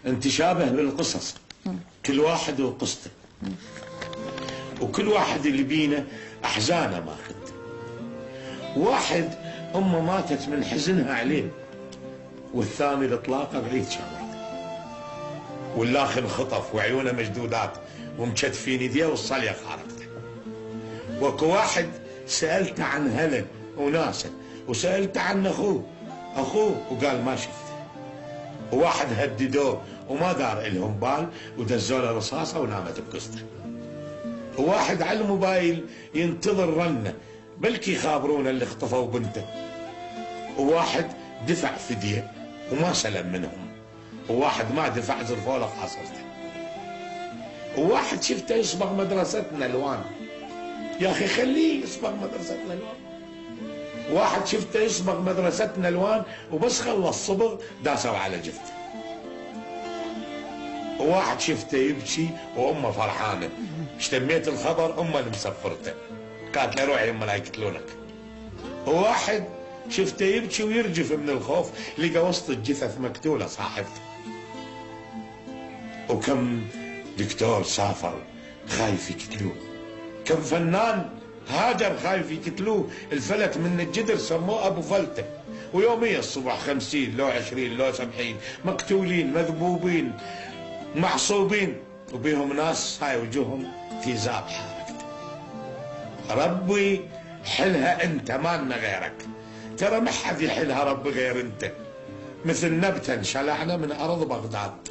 نتشابه بالقصص، كل واحد وقصته، وكل واحد اللي بينا احزانه ماخذ. واحد امه ماتت من حزنها عليه، والثاني الاطلاقه بعيد شامرته، والاخ انخطف وعيونه مشدودات ومكتفين يديه والصليه خارقته. واكو واحد سالته عن هله وناسه، وسالته عن اخوه وقال ما شفته. وواحد هددوه وما دار لهم بال ودزوا له رصاصه ونامت بقصته. وواحد على الموبايل ينتظر رنه بلكي يخابرونه اللي اخطفوا بنته. وواحد دفع فديه وما سلم منهم، وواحد ما دفع زرفوا له خاصرته. وواحد شفته يصبغ مدرستنا الوان، يا اخي خليه يصبغ مدرستنا الوان. واحد شفته يصبغ مدرستنا الوان وبس خلص صبغ داسوا على جفته. وواحد شفته يبكي وامه فرحانه، اشتميت الخبر امه اللي مسفرته، قالت له روح يما لا يقتلونك. وواحد شفته يبكي ويرجف من الخوف، لقى وسط الجثث مقتوله صاحبته. وكم دكتور سافر خايف يقتلوه، كم فنان هاجر خايف يقتلوه، الفلت من الجدر سموه ابو فلته. ويوميا الصبح 50 لو 20 لو 70 مقتولين مذبوبين معصوبين، وبيهم ناس هاي وجوههم في ذاب حركته. ربي حلها انت ما لنا غيرك، ترى ما حد يحلها ربي غير انت. مثل نبته انشلعنا من ارض بغداد،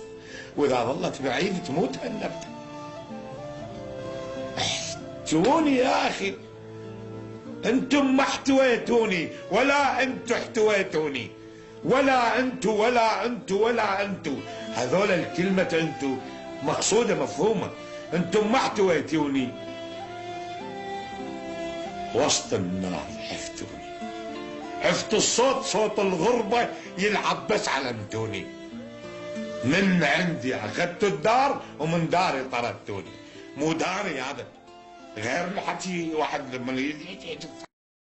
واذا ظلت بعيد تموت هالنبته. احتووني يا اخي، انتم ما احتويتوني ولا انتم احتويتوني، ولا انتم ولا انتم ولا انتم. هذول الكلمة انتم مقصودة مفهومة. انتم ما احتويتوني، وسط النار حفتوني، حفت الصوت صوت الغربة يلعب بس علمتوني. من عندي اخذتوا الدار ومن داري طردتوني. مو داري هذا، غير الحكي واحد لما يجي